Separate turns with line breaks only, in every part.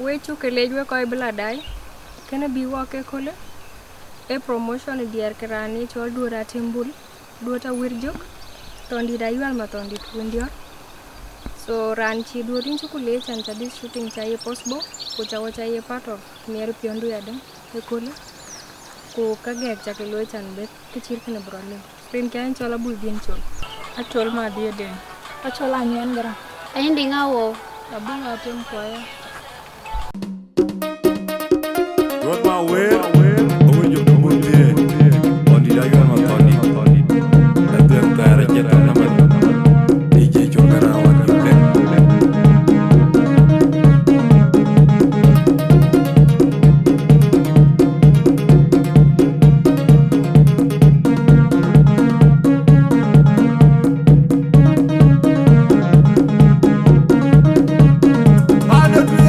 Wechu kelejwe koi biladai kena biwa ke kole e promotion dier kerani chol dura timbul duota wirjuk tondi da yual ma tondi twindio so ran chi duotin chukule chan chadi shooting chaye posbo ko chawo chaye part of mer piondu yadam e kole ko kagek chake lo chan bet kichir kene brole pin kan chola bul din chol atol ma dia den achola nyen gara
Ayindi ngawo
abunga tem koya
Rod my way, oh you come on there. On the dial my Tony. That the entire jet number. DJ Chongara one you I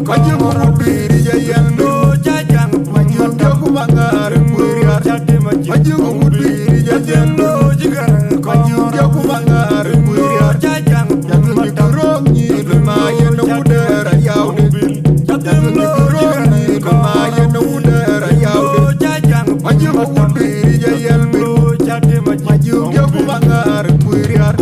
Majung ubiri jayendo jajang majung jago bangar muriar majung ubiri jayendo jigar majung jago bangar muriar jajang jangan dikurongi lumayan udara yau jangan dikurongi lumayan udara yau jajang majung ubiri jayendo majung jago bangar muriar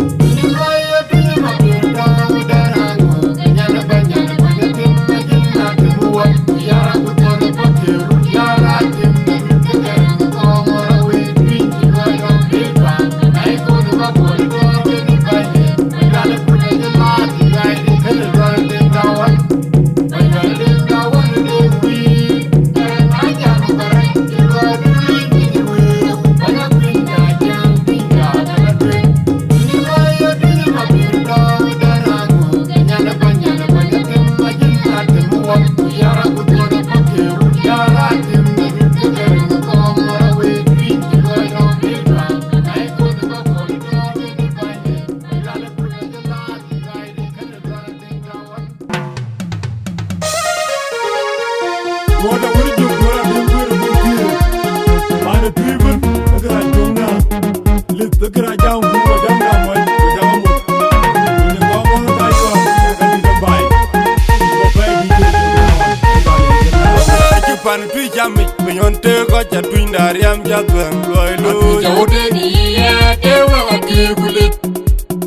What a good job, what a good Man, the people, look at that young now. Look at that young who are done now, what you got. When you go on the icon, you can be the bike. You go pan tui jami, when you take out your twin dariam jagwan, loyal.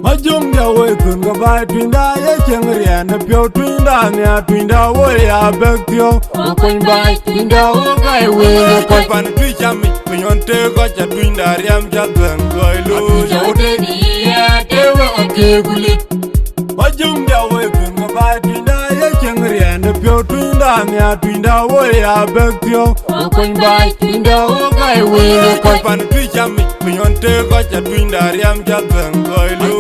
Majung dia wei kun ga bai twinda ye chengrian na pyo twinda nya twinda wo ya bektio kun bai twinda wo kai we ko pan tui chami pinyon te go cha twinda riam ja gwen goilu jode ni ya te wo ke guli Majung dia wei kun ga bai twinda ye chengrian na pyo twinda nya twinda wo ya bektio kun bai twinda wo kai we ko pan tui chami pinyon te go cha twinda riam ja gwen goilu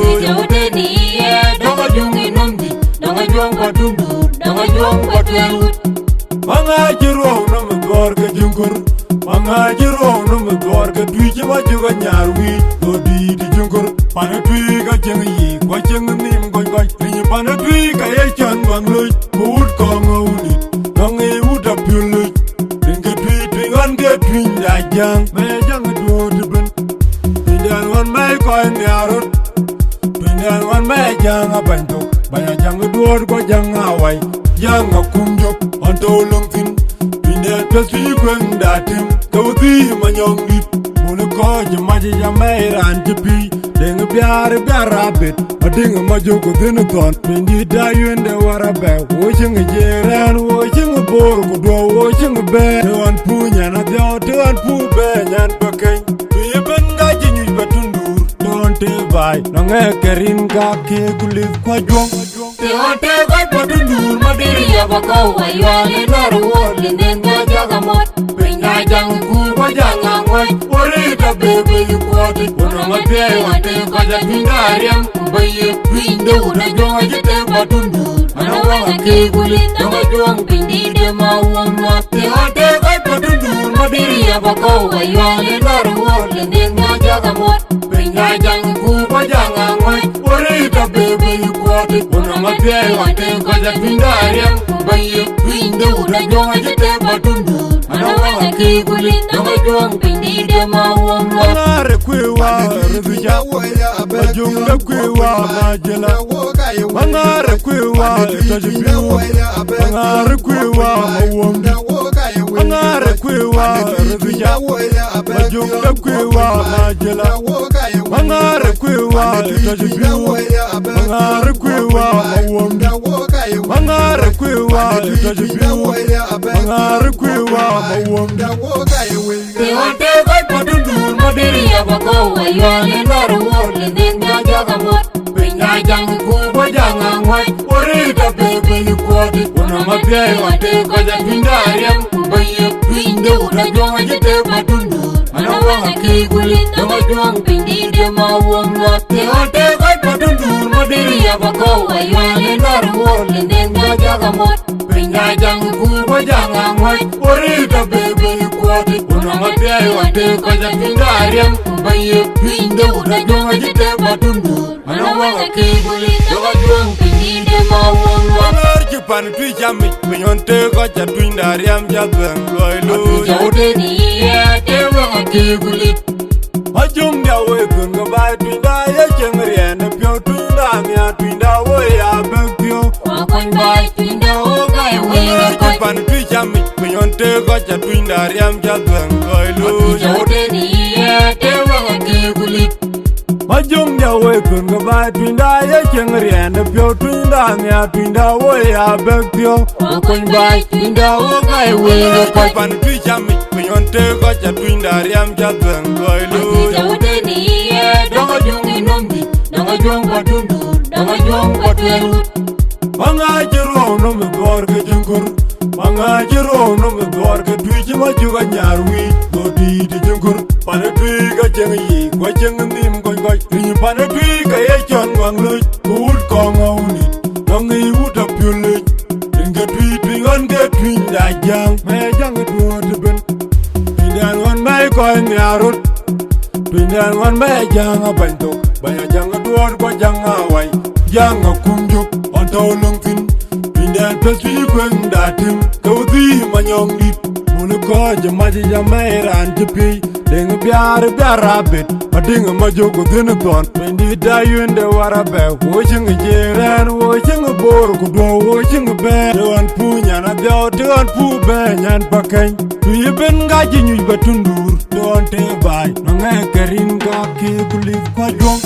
Manga jiro no me gorga jungur Manga jiro no me gorga Twiji ma juga nyarwi Odi di jungur Pana twi ka jeng yi Kwa jeng nim goy goy Rinyi pana twi ka ye chan bang loy Kuut konga unit Nongi uda pyo loy Ringa twi twingan ke twinda jang Me jang duo diben Twindan wan mai koi nyarut Twindan wan mai jang abanto Baya jang duo ko jang awai Jang akumjok Anto longtin Twindan peswi kweng datim Kawthi manyong dit Muna ko jamaji jamai ran jipi Deng biar rabit Ading majok dhinu thon Pindi dayuende warabe Woching jiran Woching bor kudwa Woching be Tuan punya na dhiao Tuan pu be Nyan pakeng Tuye ben gaji nyuj batundur Tuan te bai Nonge kerin ka ke kulit kwa juang Tuan te bai batundur Madiri ya bakau Wayuale naru wole Nenga jaga mot Penya jang kurwa janga ngoy Orita bebe yukwati Unanga pia wate Kaja pingariam Baye Pinde una jonga jite batundur Anawanga ke kulit Nonga juang pindi de mawang Mate wate kai batundur Madiri ya bakau Wayuale naru wole Nenga jaga mot Penya jang kurwa janga ngoy Orita bebe yukwati Unanga pia wate Kaja pingariam Baye Pinde una jonga jite batundur Anawanga ke kulit Nonga juang pindi de mawang Mangare kwewa Revija Bajunga kwewa Majela Mangare kwewa Tajibiwa Mangare kwewa Mawambi Mangare kwewa Revija Bajunga kwewa Majela Mangare kwewa Tajibiwa Mangare kwewa Mawambi Mangare kwewa Tajibiwa Mangare kwewa Mawambi Teote kai patundur Madiri ya bakau Wayuale naru wole Nenga jaga mot Penya jang kurwa janga ngoy Orita bebe yukwati Unanga pia wate Kaja pindariam Baye Pinde una jonga jite batundur Anawanga ke kulit Nonga juang pindi de mawang lot Teote kai patundur Madiri ya bakau Wayuale naru wole Nenga jaga mot Penya jang kurwa janga ngoy Orita bebe yukwati Unanga pia wate Kaja pindariam Baye Pinde una jonga jite batundur Anawanga ke kulit Nonga juang pindi de mawang lot chi pan tui chami pinyon te ko cha tui ndariam cha ben loy lo
Jode ni te wa kigulit
Ajung dia we kun ga bai tui da ye cheng rien pyo tui da mia tui da wo ya bek pyo
Kon bai tinda o gai we
chi pan tui chami pinyon te ko cha tui ndariam cha ben loy lo
Jode ni te wa kigulit
Majung dia we kun ga bai tui da ye cheng rien pyo tui da mia tui da wo ya bek pyo
Kon bai tinda o gai we
pan tui chami pinyon te ko cha tui ndariam cha ben loy lo
Jode ni donga jungi nombi donga jong batundu donga jong batweru
Manga jiro no me dor ke jungur Manga jiro no me dor ke tuji ma juga nyarwi do di jungur Pane tui ka jeng yi kwa jeng nim goy goy Rinyi pane tui ka ye chon wang luj Kuut kong auni Nongi wuta pyuluj Ringa tui tui ngon ke tui nda jang Me jang duwa tiben Pindan wan mai koi nyarut Pindan wan mai jang abantok Baya jang duwa kwa jang awai Jang akumjuk Tolong fin pindan pesi kweng datim kawdi manyong dit munu ko jamaji jamairan tipi deng biar biarabet ading majogo din ton pendi dayunde warabe wojing jeren wojing bor kudo wojing be don punya na dio don pu be nyan pakeng tuiben gaji nyu batundur don te bai nonga kerin ga ki kulik ko jong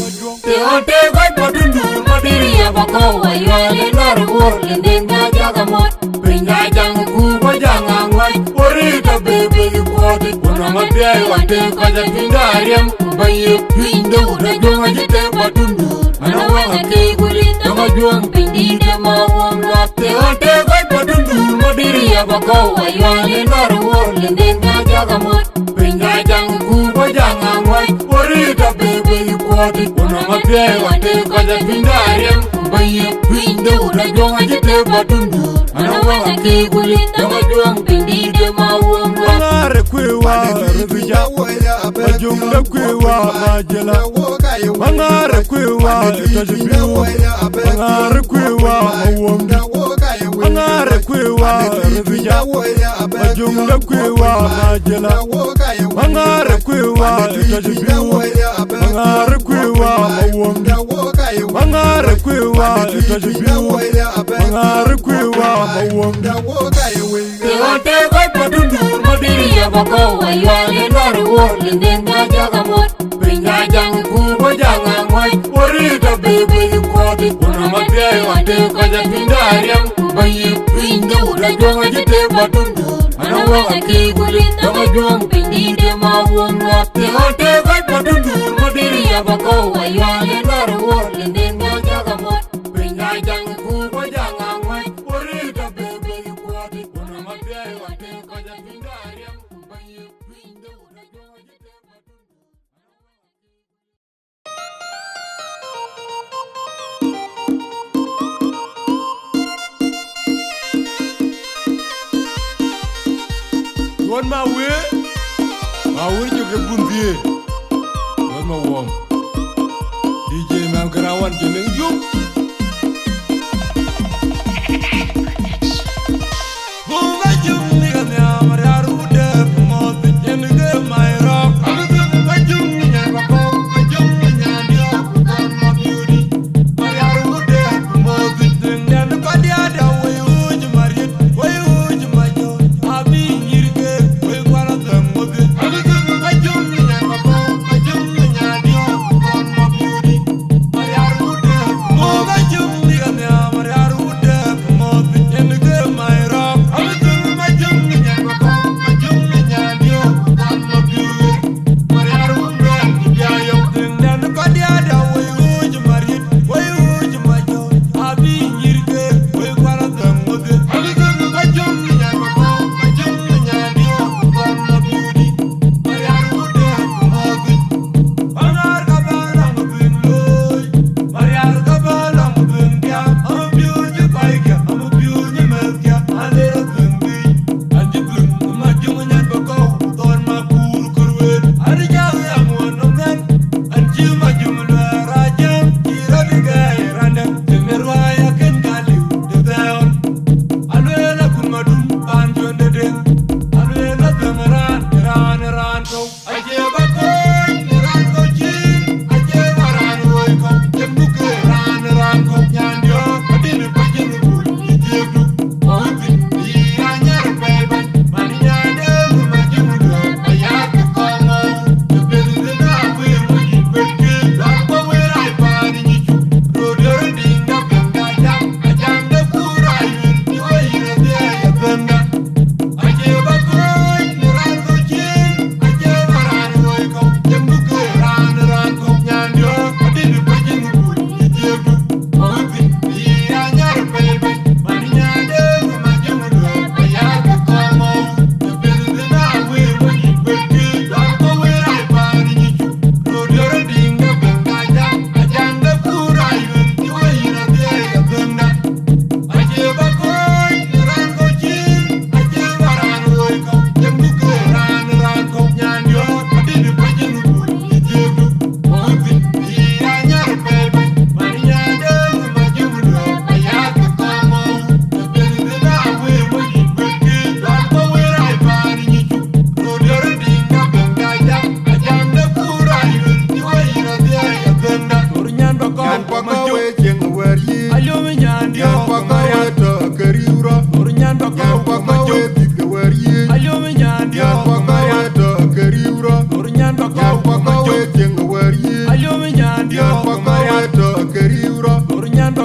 Te ote gai batundur madiri abako wayale nar worle nenga jaga mot Pinja jang ku bajanga ngwai
Orita bebe kwati
Una mapia wate kaja pindariam Baye pinda uda jonga jite batundur Ana wanga kigulit donga juang pindide mawam lap Te ote gai batundur madiri abako wayale nar worle nenga jaga mot Pinja jang ku bajanga ngwai
Orita bebe kwati
Una mapia wate kaja pindariam Baye pinda uda jonga jite batundur Ana wanga kigulit donga juang pindide mawam lap
Mangare kwewa revija Majumda kwewa majela Mangare kwewa itajibiwa Mangare kwewa mawamdi Mangare kwewa revija Majumda kwewa majela Mangare kwewa itajibiwa Mangare kwewa mawamdi Mangare kwewa itajibiwa Mangare kwewa mawamdi
Te ote gai batundur madiri abako wayale nar worle nenga jaga mot Pinja jang ku bajanga ngwai
Orita
bebe kwati Una mapia wate kaja pindariam Baye pinda uda jonga jite batundur Ana wanga kigulit donga juang pindide mawam lap Te ote gai batundur madiri abako wayale nar worle nenga jaga mot Pinja jang ku bajanga ngwai
Orita bebe kwati
Una mapia wate kaja pindariam Baye pinda uda jonga jite batundur
Wan ma we joge bundie Wan ma wom DJ mam karawan jeneng yuk Bunga jum ni kan ya mariaru de mod jenenge my rock Bunga jum ni ya bako jum ni ya kan ma beauty mariaru de mod jenenge ko dia da we uj mariet we uj majo abi yirge we kwara de mod Bunga jum ni ya bako jum ni ya kan ma beauty mariaru de mod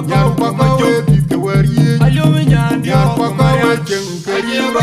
Nyan kwa kawe pite wariye Nyan kwa kawe jeng kariba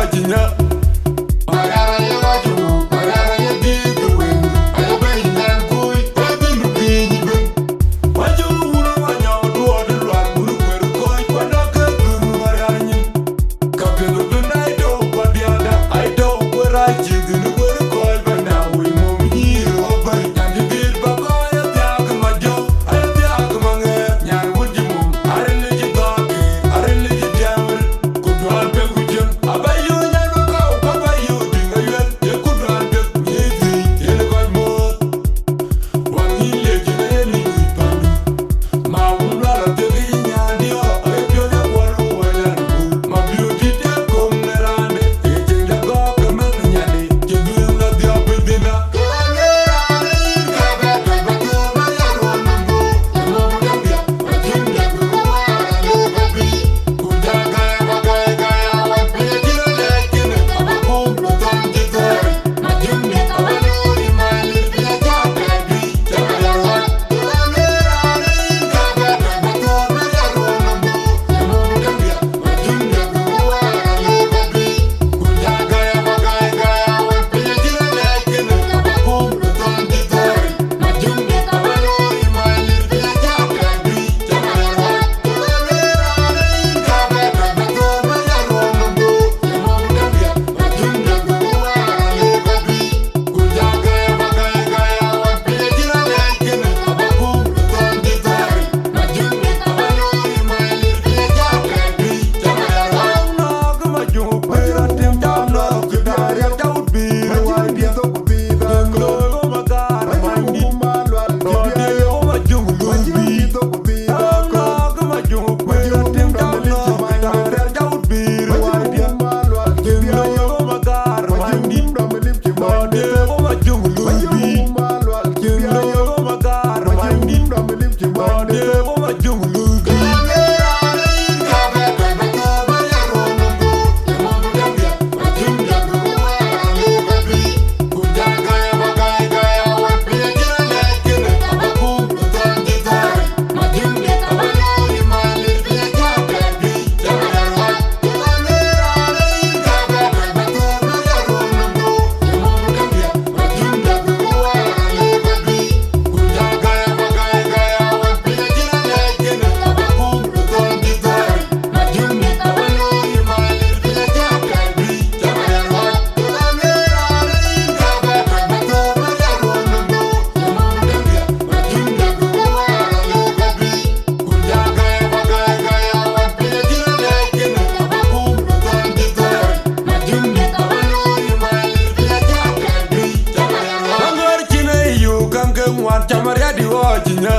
wajinya. Marara ye waju, marara ye diku wen. Ayo bayi nan kui, baby nu bini ben. Waju wuru wanya duo de luar buru kweru koi pada ke guru mararnyi. Kapelu dunai do padiada, ai do kwera jigunu kweru koi bana wi mom nyiro obai. Nyandi bir bako ya tiak majo, ayo tiak mange. Nyan wuji mom, are leji doke, are leji diamel. Kudwal pe kujem, abayu nyan wakau, kabayu dinga yuel. Ye kudwal pe nyezi, yene koi mot. Wangi leji na yeli ipandu. Ma wulala tegi nyandi o, ayo pyo ya walu wajan bul. Ma beauty te kom nerande, e jenga goke men nyandi. Jengu na dia pidina. Chamaria di wajinya.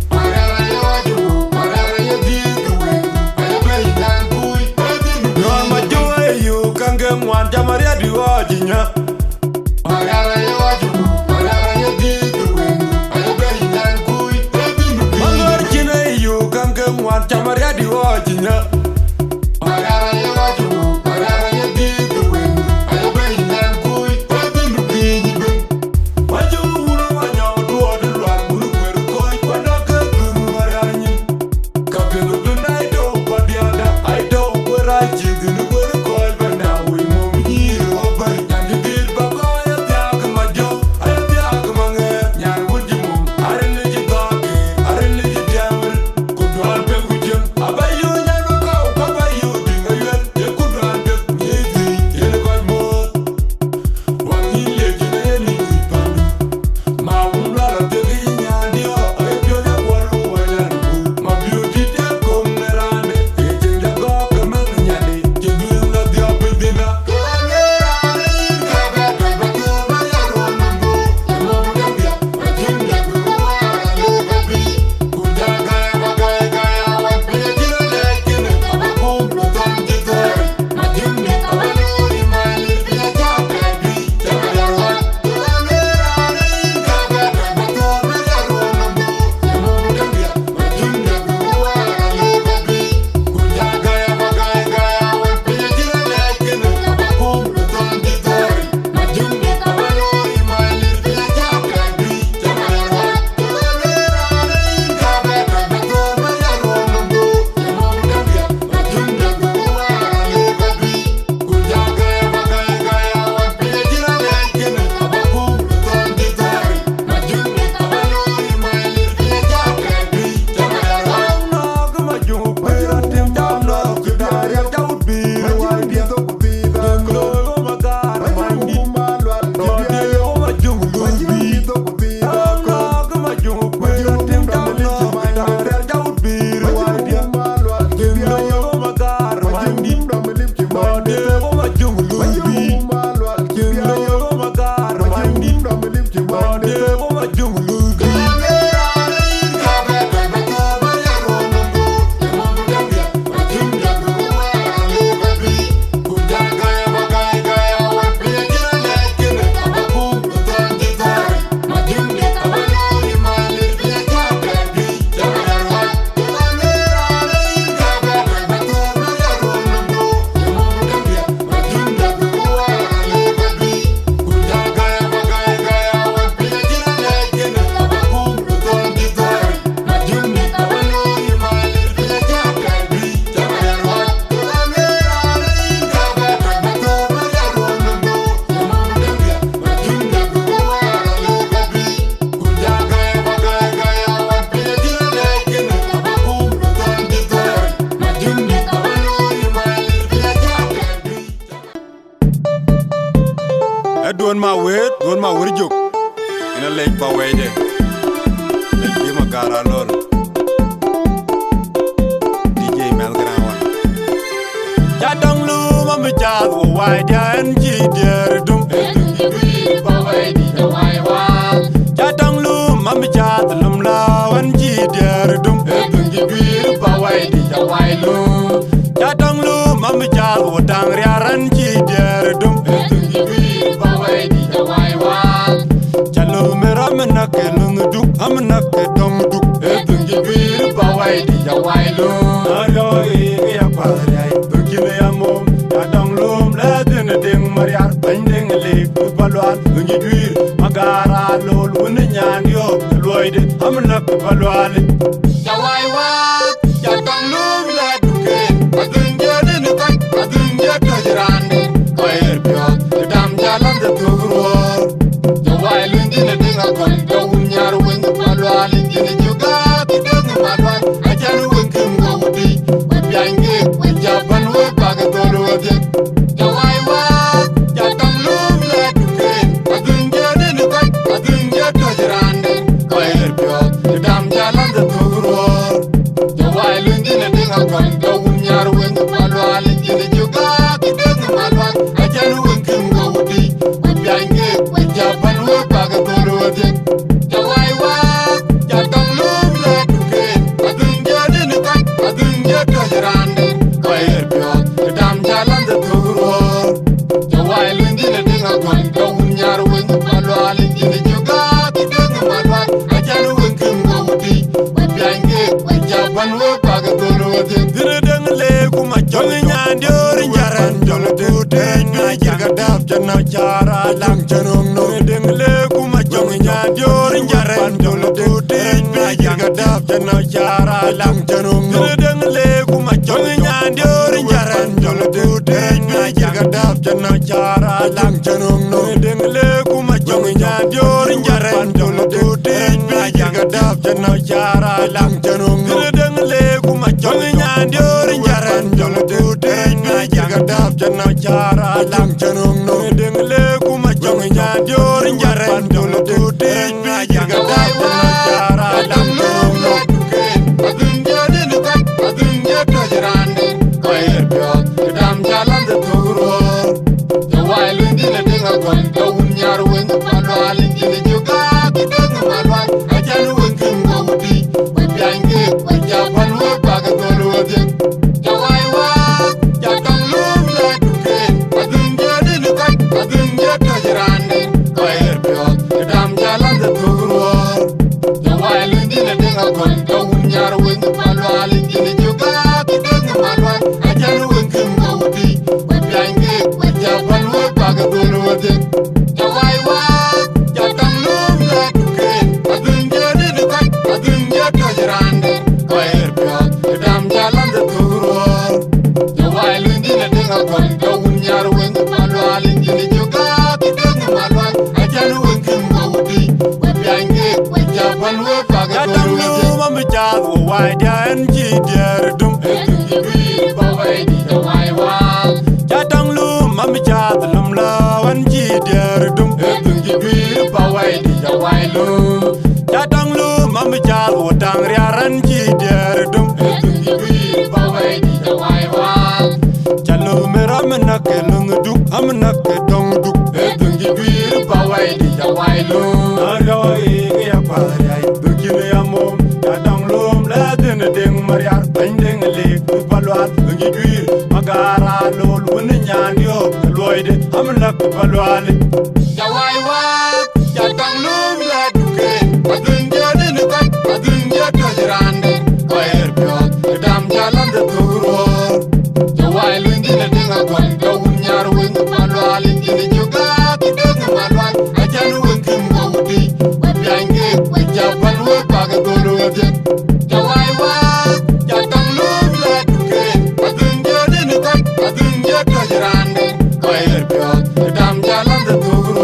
Marara ye waju, marara ye diku wen. Ayo bayi nan kui, baby nu bini. Non majuwa yu kange mwan chamaria di wajinya. Marara ye waju, marara ye diku wen. Ayo bayi nan kui, baby nu bini. Mangor chine yu kange mwan chamaria di wajinya. Marara ye waju, marara ye diku wen. Ayo bayi nan kui, baby nu bini ben. Waju wuru wanya duo de luar buru kweru koi pada ke guru mararnyi. Kapelu dunai do padiada, ai do kwera jigunu kweru koi bana wi mom nyiro obai. Nyandi bir bako ya tiak majo, ayo tiak mange. Nyan wuji mom, are leji doke, are leji diamel. Kudwal pe kujem, abayu nyan wako don ma wirjuk ina lek pa wede lek bi ma gara lol DJ Melgrawa ja dong lu ma mi ja wo wai dan ji der dum
bi pa wai di da wai wa
ja dong lu ma mi ja lum la wan ji der dum
bi pa wai di da wai lu
ja dong lu ma mi ja wo dang riaran ji der dum
bi pa wai di da wai wa
chalo mera mena ke lung duk amna ke dong duk
bi pa wai di da wai lu
ayo ya pa rai dukile ya mom ya dong lum la den ding mariar banding le ku balwan ngi gwir magara lol won nyan yo loide amna ke balwal
da wai wa ya tang lum la duke adun je ne ka adun je to jirande ko er pyo dam jalan de tugro da wai lun dine dinga kon da un nyar wen balwal dine juga tidung malwal ajalu wen kum go wudi yange wen jaban we baga dolo de da wai wa ya tang lum la duke adun je ne ka adun je to jirande ko er pyo dam jalan de tugro da wai lun dine dinga kon da un nyar wen balwal dine juga tidung malwal ajalu wen kum go wudi yange wen jaban we baga dolo de da wai wa ya tang lum la duke adun je ne ka adun je to jirande ko er pyo dam jalan de tugro da wai lun dine dinga kon da un nyar wen balwal dine juga tidung malwal ajalu wen kum go wudi yange wen jaban we baga dolo de
dire deng le ku ma jong nyan yor njaran jong de te na jaga dab jana jara lang janong no deng le ku ma jong nyan yor njaran jong de te na jaga dab jana jara lang janong no dire deng le ku ma jong nyan yor njaran jong de te na jaga dab jana jara lang janong no deng le ku ma jong nyan yor njaran jong de te na jaga dab jana jara lang janong no dire deng le ku ma jong nyan yor njaran jong de te na jaga dab jana jara lang janong no deng le ku ma jong nyan yor njaran jong de te na jaga dab jana jara lang janong no
adun je ne ka adun je to jirande ko er pyo dam jalan de tugro da wai lun dine dinga kon da un nyar wen balwal dine juga tidung malwal ajalu wen kum go wudi yange wen jaban we baga dolo de da wai wa ya tang lum la duke adun je ne ka adun je to jirande ko er pyo dam jalan de tugro da wai lun dine dinga kon da un nyar wen balwal dine juga tidung malwal ajalu wen kum go wudi yange wen jaban we baga dolo de da wai wa ya tang lum la duke adun je ne ka adun je to jirande ko er pyo dam jalan de tugro da wai lun dine dinga kon da un nyar wen balwal dine juga tidung malwal ajalu wen kum go wudi yange wen jaban we baga
ya
dolo
dang
de
lu ma mi ja wo wai dan ji der dum
bi pa wai di da wai wa
ya dang lu ma mi ja lum la wan ji der dum
bi pa wai di da wai lu
ya dang lu ma mi ja wo dang riaran ji der dum
bi pa wai di da wai wa
chalo mera mena ke lung duk amna ke dong duk
bi pa wai di da wai lu
ayo ya pa rai dukile ya mom ya dang lum la den ding mariar banding le ku balwat ngi gwir magara lol won nyan yo loide amna ke balwal
da wai wa ya tang lum la duke adun je ne ka adun je to jirande ko er pyo dam jalan de tugro da wai lun dine dinga kon da un nyar wen balwal dine juga tidung malwal ajalu wen kum go wudi yange wen jaban we baga dolo de da wai wa ya tang lum la duke adun je ne ka adun je to jirande ko er pyo dam jalan de tugro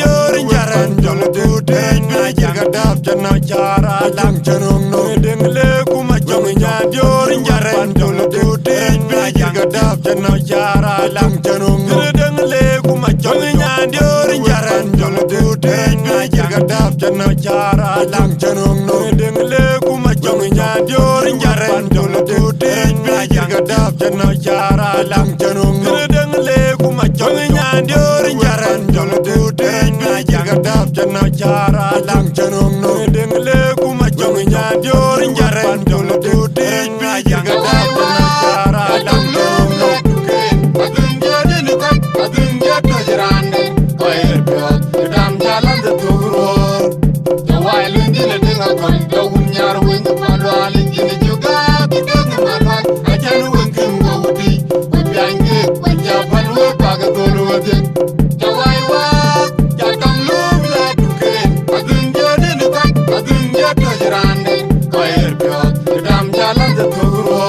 dior jaran jol tude na jaga dab jana jara lang janong no dengle kuma jong nya dior jaran jol tude na jaga dab jana jara lang janong no dengle kuma jong nya dior jaran jol tude na jaga dab jana jara lang janong no dengle kuma jong nya dior jaran jol tude na jaga dab jana jara lang janong no dengle kuma jong nya dior jaran jol tude na jaga dab jana jara lang janong no dengle kuma jong nya dior jaran jol tude na jaga dab jana jara lang janong no
adun jode ni ko adun jode jirande ko erbiot dam jalan de tugro to wailin dile dinga kon to nyar wing padwali jini juga bideng malwat ajanu wingin ngawdi wabiange wajaban we paga tolu wade to waiwa jatam lum la duke adun jode ni ko adun jode jirande ko erbiot dam jalan de tugro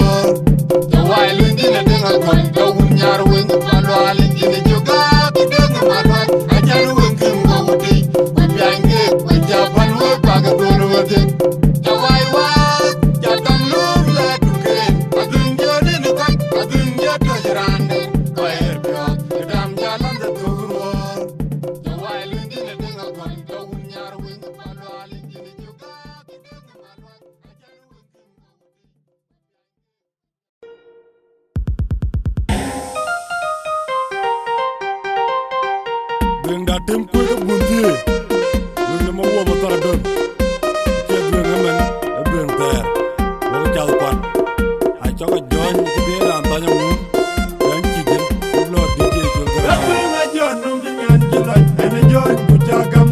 to wailin dile dinga kon to nyar wing padwali jini juga bideng malwat ajanu wingin ngawdi wabiange wajaban we paga tolu wade to waiwa jatam lum la duke adun jode ni ko adun jode jirande ko erbiot dam jalan de tugro to wailin dile dinga kon to nyar wing padwali jini juga bideng malwat ajanu wingin
Benda tim kue ke bundi, benda mau buat motor don. Kita benda men, benda ter, bawa jalan kuat. Ayo ke John, kita rantanya mu, yang cijen, belum DJ jual kerana. Tapi ngajon nunggu nyan jelas, ane John bujagam.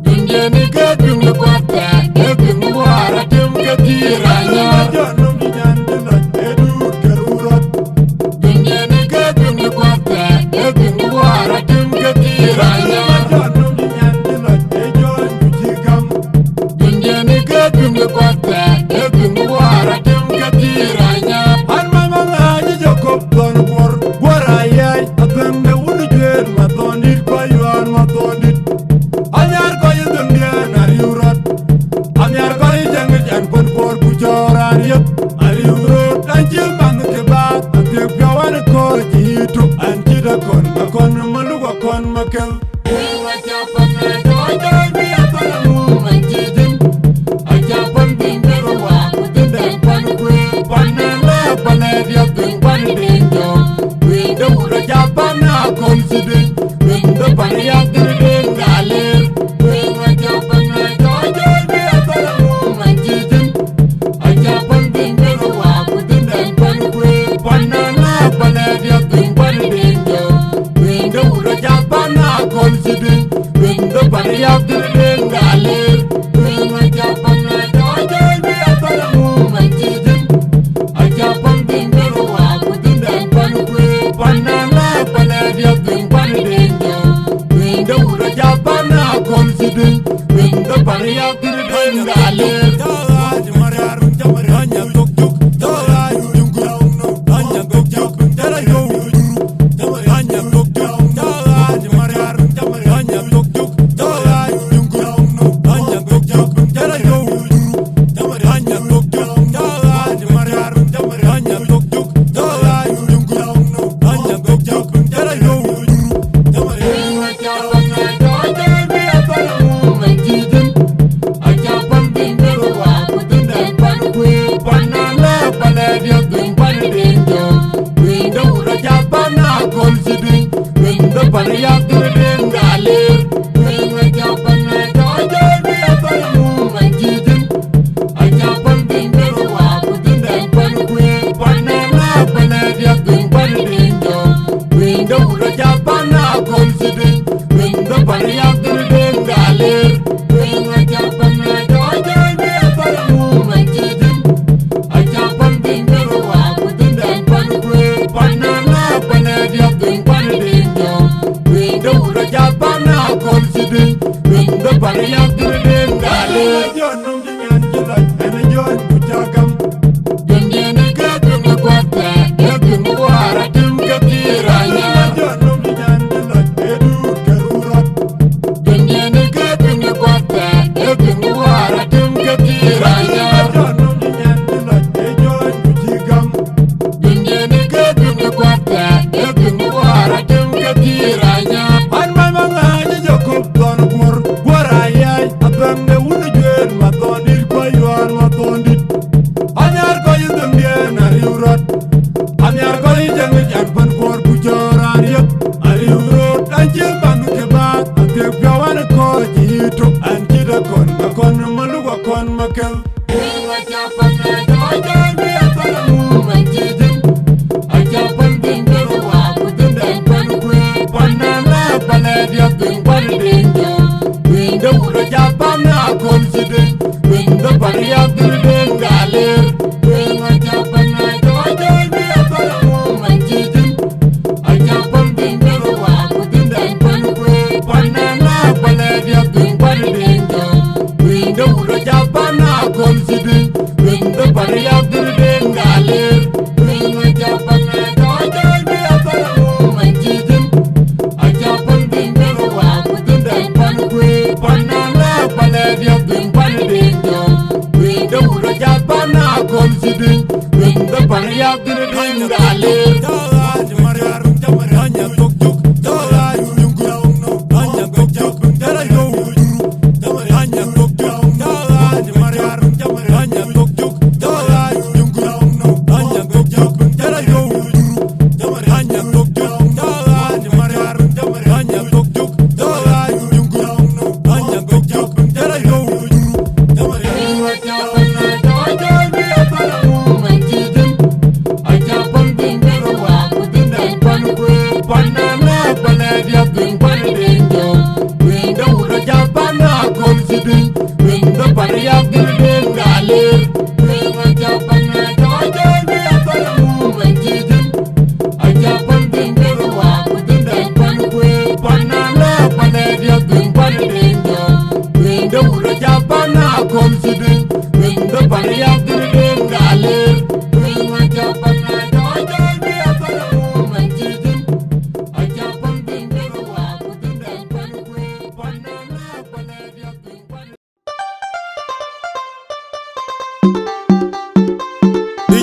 Dunia ni gedung kuatnya, gedung muara tim ketiranya.
Ngajon nunggu nyan jelas, edut kerurat.
Dunia ni gedung kuatnya, gedung muara tim ketiranya.
Ngajon nunggu nyan jelas.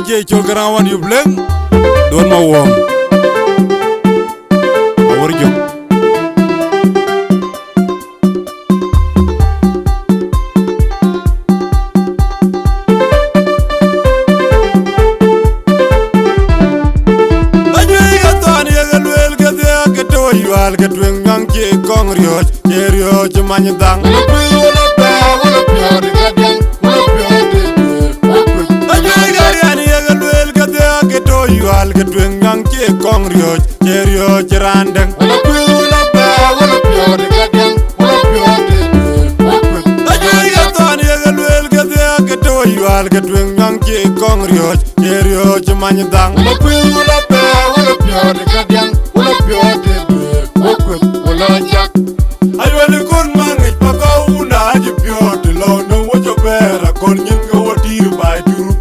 DJ Chogarawan you bleng don mawong warjo yual ke tweng ngang ke kong rioj ke rioj manyadang wala pe wala pe wala pe de gadang wala pe de ajay gariani yagalwel ke de ke to yual ke tweng ngang ke kong rioj ke rioj randang wala pe wala pe wala pe de gadang wala pe de ajay gatan yagalwel ke de ke to yual ke tweng ngang ke kong rioj ke rioj manyadang wala pe wala pe wala pe de gadang wala pe de I really couldn't manage Pakauna, I pure the law, no what your bear, I couldn't get what you by you.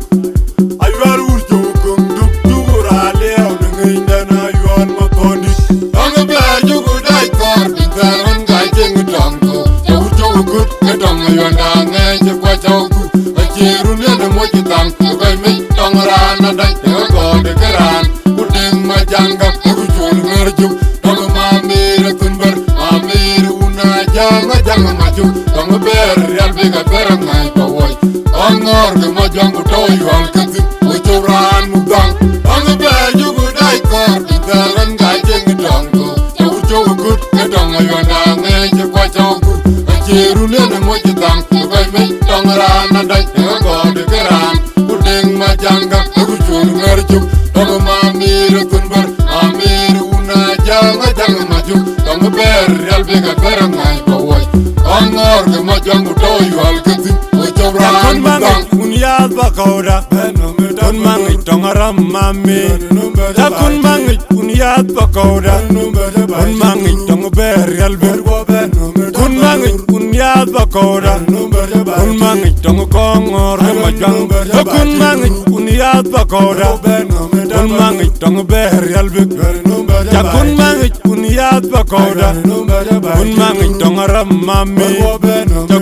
I will to come to Raleigh, and then you on my pony. On the bed, you could die for me, there on guiding a tongue. You so good, get on your tongue, and you quite so good. A cheer on the mochi tongue, if I make tongue around, and I go the Garan, putting my janga, which will merge you. Janga maju, tong ber real bega berang ngai pawai. Angor ke majang utoi wal keti, ucuran mudang. Tong ber jugu dai kor, daran gai jeng dongku. Jauh jauh gut, kedong ayuan dangai jekwa jauhku. Acirunya nemo jitang, bukai mei tong rana dai tengok de keran. Udeng majangga, ucur merjuk. Tong mamir kunber, mamir unajang janga maju, tong ber real bega berang ngai pawai. Angor ke majang utoi wal keti, ucuran mudang. Unyat bakauda, kun mangit tongaram mami. Kun mangit unyat bakauda, kun mangit tong ber real ber. Kun mangit unyat bakauda, kun mangit tong kongor ke majang. Kun mangit unyat bakauda, kun mangit tong ber real ber. Kun mangit unyat bakauda, kun mangit tongaram mami.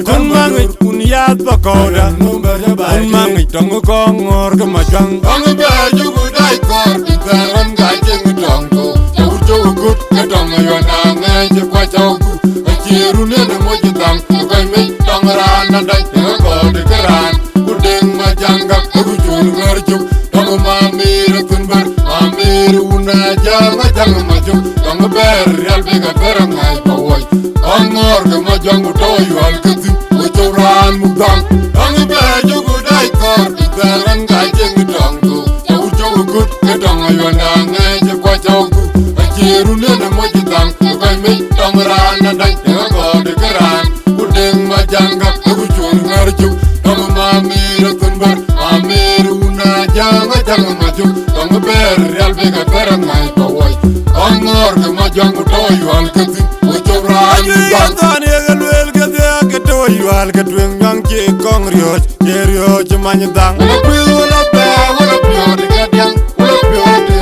Kun mangit unyat bakauda, kun mangit tong kongor ke majang. Tong ber jugu dai kor, daran gai jeng dongku. Jauh jauh gut, kedong ayuan dangai jekwa jauhku. Acirunya nemo jitang, bukai mei tong rana dai tengok de keran. Udeng majangga, ucur merjuk. Tong mamir kunber, mamir unajang jang maju. Tong ber real bega berang ngai pawai. Angor ke majang utoi wal keti, ucuran mudang. Tong ber jugu dai kor,
Taran kajeng tongku Jauh jauh kut Ketong ayuan nge Jekwa jauhku Ajiru nene mojitang Tukai mi tong rana dang Tengah kode keran Kudeng majanggap Aku cun ngerjuk Tong mamir tunber Mamir una Jangan maju Tong ber Real bega terang ngai kawai Angor ke majang Utoyu al keti Ucok rani bang
Tani egalwel kete Ketoyu al ketueng Yang kong rioj Jerioj manyedang
Wala pil wala pe Wala pio di kadiang Wala pio di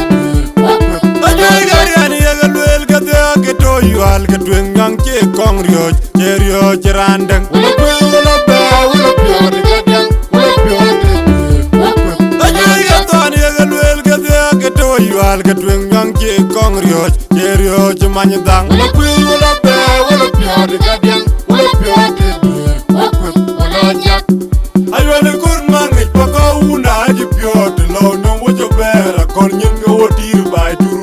Ajegariani egalwel kete Ketoyu al ketueng Yang kong rioj Jerioj randeng
Wala pil wala pe Wala pio di kadiang Wala pio di
Tani egalwel kete Ketoyu al ketueng Yang kong rioj Jerioj manyedang
Wala pil wala pe Wala pio di kadiang Wala pio di Wala jak
Aywane kur mangit paka una aji piot Lau nang wajo bera kon nyinga wadir bai turu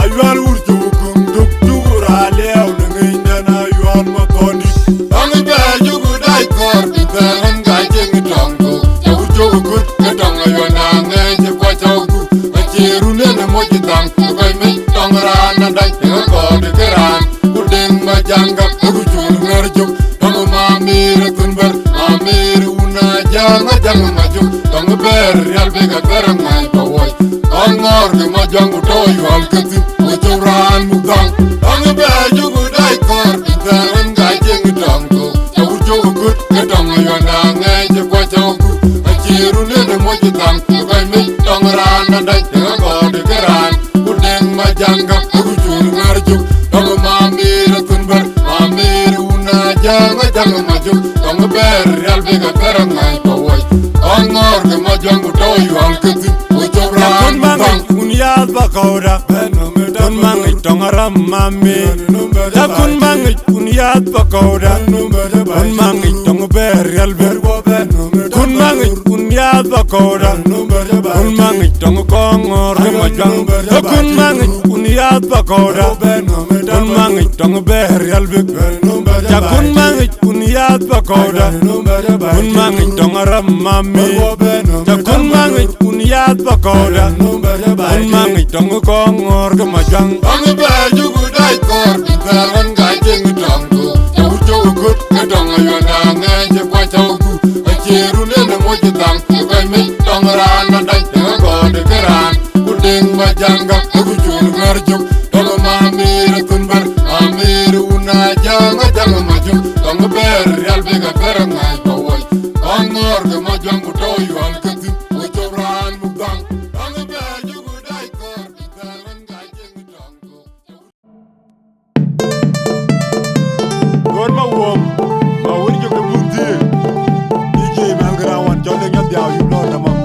Aywan urjo kum duk jura leo Nengai nana aywan matoni
Tangi pe jugu dai kor Taran kajeng tongku Jauh jauh kut Ketong ayuan nge Jekwa jauhku Ajiru nene mojitang Tukai mi tong rana dang Tengah kode keran Kudeng majanggap Aku cun ngerjuk Tong mamir tunber Mamir una Jangan maju Tong ber Real bega terang ngai kawai Angor ke majang Utoyu al keti Ucok ran mukang Tangi pe jugu dai kor Taran kajeng tongku Jauh jauh kut Ketong ayuan nge Jekwa jauhku Ajiru nene mojitang Tukai mi tong rana dang Tengah kode keran Kudeng majanggap Aku cun ngerjuk Tong mamir tunber Mamir una Jangan maju Tong ber Real bega terang ngai kawai Angor ke majang Utoyu al keti Ucok ran
Kun mangit
mukang
uniat bakauda Kun mangit tongaram mami Kun mangit uniat bakauda Kun mangit tongber yalber Kun mangit uniat bakauda Kun mangit tongkongor kemajang Kun mangit uniat bakauda Kun mangit tongber yalber Kun mangit uniat bakauda Kun mangit tongaram mami Kun mangit uniat bakauda Kun mangit tongkongor kemajang
Tangi pe jugu dai kor Taran kajeng tongku Jauh jauh kut Ketong ayuan nge Jekwa jauhku Ajiru nene mojitang Tukai mi tong rana dang Tengah kode keran Kudeng majanggap Aku cun ngerjuk Tong mamir tunber Mamir una Jangan maju Tong ber Real bega terang ngai kawai Angor ke majang Utoyu al keti Ucok ran mukang Tangi pe jugu dai kor Taran kajeng tongku
Gon ma wom ma woni jokke bunti DJ malgrawan jonde nyat yaw yu lo tamam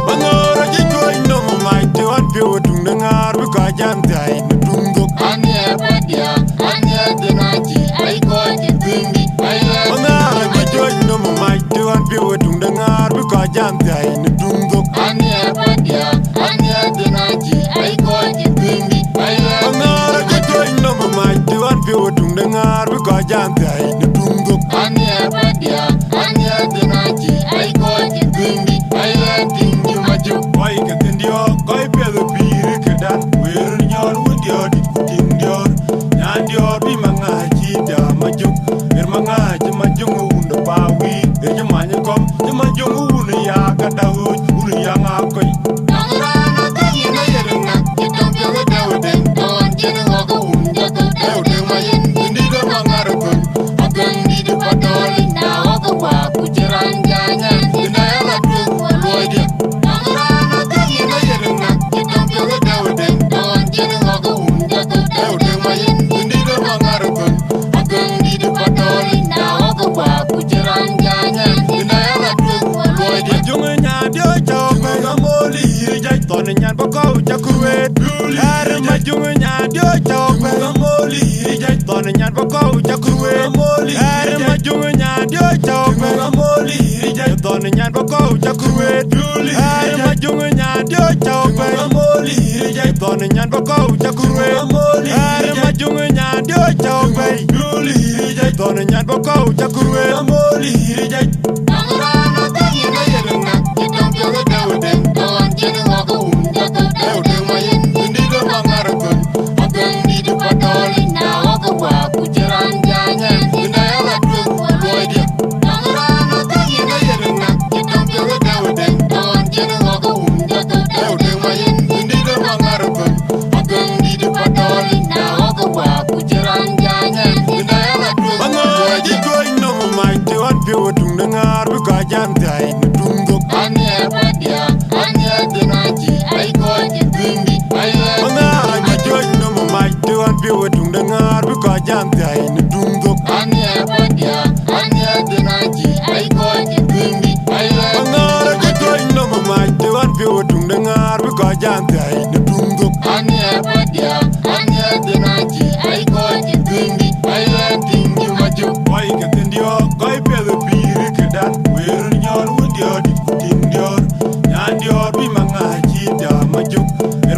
Bangora ji joy no mai te wan pe wotung de ngar bi ka jante ay no tungo
Anye padia Anye denaji Ay ko jibindi
Bangora ji joy no mai te wan pe wotung de ngar bi ka jante ay no tungo
Anye padia Anye denaji Ay ko jibindi
Bangora ji joy no mai te wan pe wotung de ngar bi ka jante ay no tungo
Anye padia Anye denaji Ay ko jibindi Tingi maju
Wai ka tendio koi pe the pire kedan wer nyor wudio di kutindio nyandio bi mangaji da majuk mangaji majung unda pawi manya kom majung unda ya kata unda ya ngakoi
Tangrana kayi na yerena Kitong pyoge dawden Don jene waka unja to Dawden mayin Hindi do mangarukun Agan di de patoli Na waka wapu Jiran janyan Dina ya ladung Waloi dia Tangrana kayi na yerena Kitong pyoge dawden Don jene waka unja to Dawden mayin Hindi do mangarukun Agan di de patoli Na waka wapu Jiran janyan Dina ya ladung Waloi dia
junga nyadio chok ngamoli jai ton nyan boko chakuet ar majunga nyadio chok ngamoli jai ton nyan boko chakuet ar majunga nyadio chok ngamoli jai ton nyan boko chakuet ar majunga nyadio chok ngamoli jai ton nyan boko chakuet ar majunga nyadio chok jai ton nyan boko chakuet jai
Tangrana kayi
jantai ni dungdo
Anye padia, anye dinaji, ay ko jibindi, ay
Manga ni joj no mamai tuan piwa dung dengar Biko jantai ni dungdo
Anye padia, anye dinaji, ay ko jibindi, ay
Manga ni joj no mamai tuan piwa dung dengar Biko jantai ni dungdo
Anye padia, anye dinaji, ay ko jibindi, ay tingi maju.
Koi ke tendio, koi pedo piri kedan Wer nyor wudio di kutin dior Nyan dior bi mangaji da majuk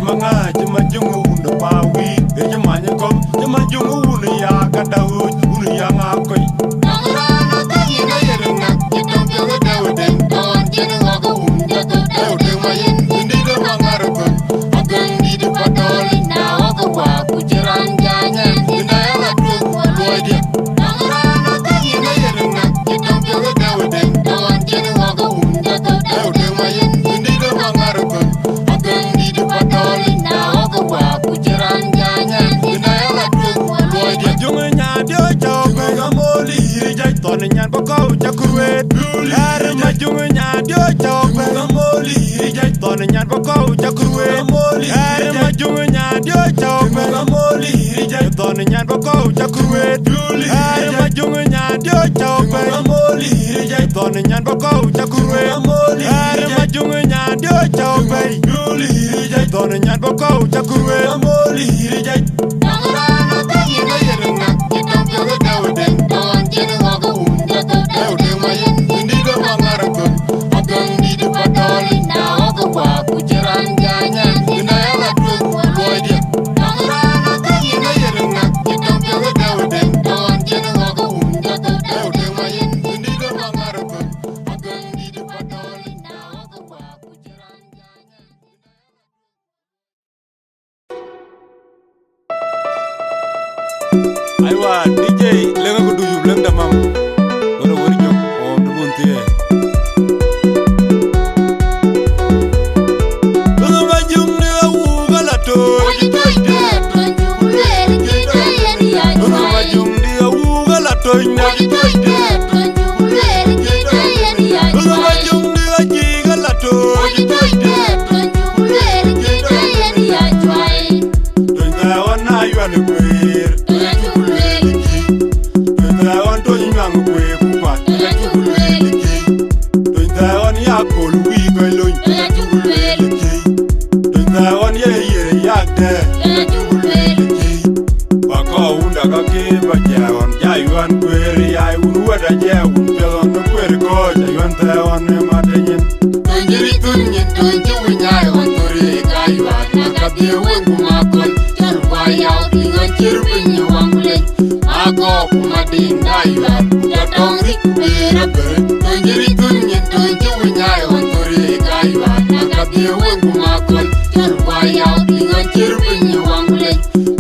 mangaji majung unda pawi jamanya kom jamajung unda ya kadauj unda ya ngakoi
Nangrana tangi na yerena, kitong pila dawden, ton jene waga umjato dawden mayin, hindi do mangarukun, agang di di patoli na waga waku jiran janyan, hinayala dwek walwadi. Nangrana tangi na yerena, kitong pila dawden, ton jene waga umjato dawden mayin, hindi do mangarukun, agang di di patoli na waga waku jiran janyan, hinayala dwek walwadi.
Junga nya dio chau ga moli jai ton nyan bako chakurwet ar ma junga nya dio chau ga moli jai ton nyan bako chakurwet ar ma junga nya dio chau ga moli jai ton nyan bako chakurwet ar ma junga nya dio chau ga moli jai ton nyan bako chakurwet ar ma junga nya dio chau ga moli jai ton nyan bako chakurwet moli jai
Nangrana tangi na yerena, kitong pila dawden, ton jene waga umjato dawden mayin, hindi do mangarukun, agang di di patoli na waga waku jiran janyan, hinayala dwek walwadi. Nangrana tangi na yerena, kitong pila dawden, ton jene waga umjato dawden mayin, hindi do mangarukun, agang di di patoli na waga waku jiran janyan.
Aiwa DJ lenga ko du yub leng damam ora wori jom o du buntie Uga majum ne u gala to Uga majum ne u gala to ina Uga majum ne aji gala to Tunga wana aywa le kwer Tunga wan to nyang kwe kupa Tunga wan ya kol wi ko loin Tunga wan ye yere yak de Bako unda ka ke ba jawan jaywan kwere yai un wada jawun pelon no kwere ko jaywan tawan me madenyen
Tunjiri tunyin tunji winyai wantori kaywa Nakabi wengu makon Charwa yao ingan chirpinyi wangule Ako kumading daywa Jatong rikwira bere Tunjiri tunyin tunji winyai wantori kaywa Nakabi wengu makon Charwa yao ingan chirpinyi wangule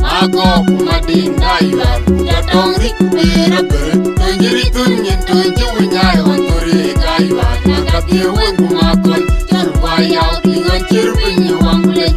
Ako kumading daywa Jatong rikwira bere Tunjiri tunyin tunji winyai wantori kaywa Nakabi wengu makon Charwa yao ingan chirpinyi wangule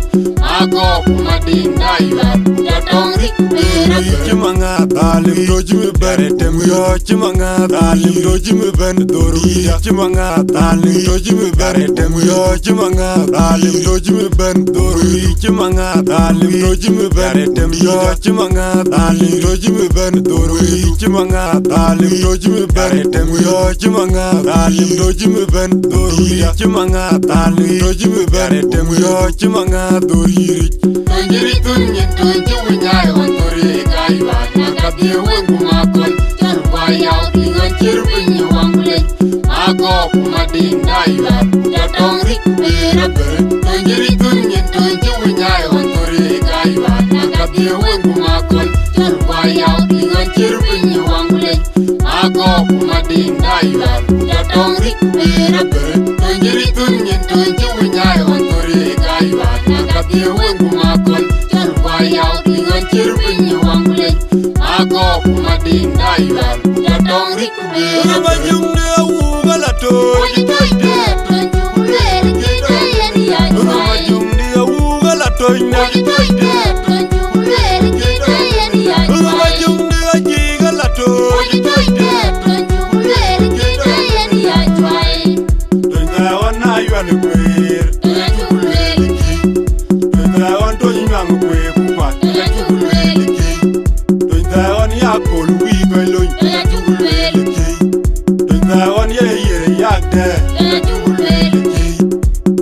Ako kumading daywa Jatong rikwira bere
Chimanga talim dojime bere temyo Chimanga talim dojime ben doru Chimanga talim dojime bere temyo Chimanga talim dojime ben doru Chimanga talim dojime bere temyo Chimanga talim dojime ben doru Chimanga talim dojime bere temyo Chimanga talim dojime ben doru Chimanga talim dojime bere temyo Chimanga doru
Tunjiri tunyin tunji winyai wantori kaywa Nakabi wengu makon Charwa yao ingan chirpinyi wangule Ako kumading daywa Jatong rikwira bere Tunjiri tunyin tunji winyai wantori kaywa Nakabi wengu makon Charwa yao ingan chirpinyi wangule Ako kumading daywa Jatong rikwira bere Tunjiri tunyin tunji winyai wantori kaywa Nakabi wengu makon Charwa yao ingan chirpinyi wangule Ako kumading daywa Jatong rikwira
Uga
bere
majum ne u gala to Uga majum ne u gala to Uga majum ne aji gala to wan kwer
Toya chugulwele ki
Toy thawan to nyang kwe kupat
Toya chugulwele ki
Toy thawan ya kol wi koy loy
Toya chugulwele ki
Toy thawan ye yere yak de
Toya chugulwele ki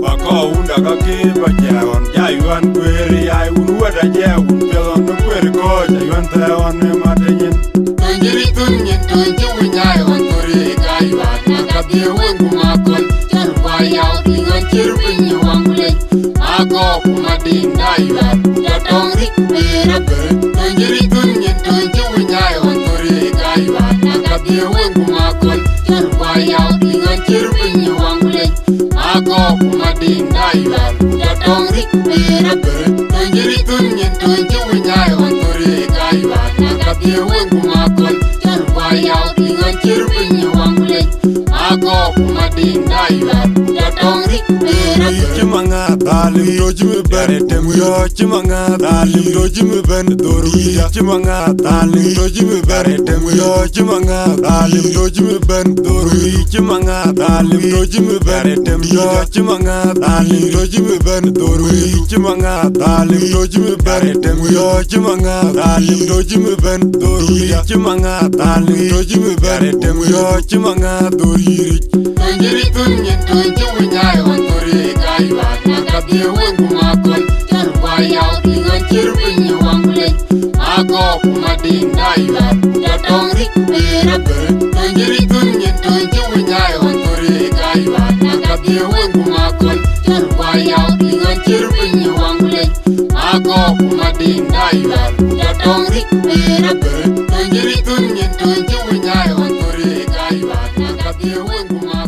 Bako unda ka ke ba jawan Jaywan kwer yay un wada jawun Pelon no kwer ko jaywan thawan matenyin
Tonjiri tunyin tonji winyay Wantori kaywan Nakabye wengu makol Charwa yaw tingan chirpinyi wangulej Mako kumading daywan Jatong rik bera bere Tonjiri tunyin tonji winyay Wantori kaywan Nakabye wengu makol Charwa yaw tingan chirpinyi wangulej Mako kumading daywan Jatong rik bera bere Tonjiri tunyin tonji winyay Wantori kaywan Nakabye wengu makol Charwa yaw tingan chirpinyi wangulej Mako kumading daywan Jatong rik bera bere
Chimanga talim dojime ben temyo chimanga talim dojime ben doruya chimanga talim dojime ben temyo chimanga talim dojime ben doruya chimanga talim dojime ben temyo chimanga talim dojime ben doruya chimanga talim dojime ben temyo chimanga talim dojime ben doruya chimanga talim dojime ben temyo chimanga doruya
Tonjiri tunyin tonji winyay Wantori kaywan Nakabye wengu makol Charwa yaw tingan chirpinyi wangulej Mako kumading daywan Jatong rik bera bere Tonjiri tunyin tonji winyay Wantori kaywan Nakabye wengu makol Charwa yaw tingan chirpinyi wangulej Mako kumading daywan Jatong rik bera bere Tonjiri tunyin tonji winyay Wantori kaywan Nakabye wengu makol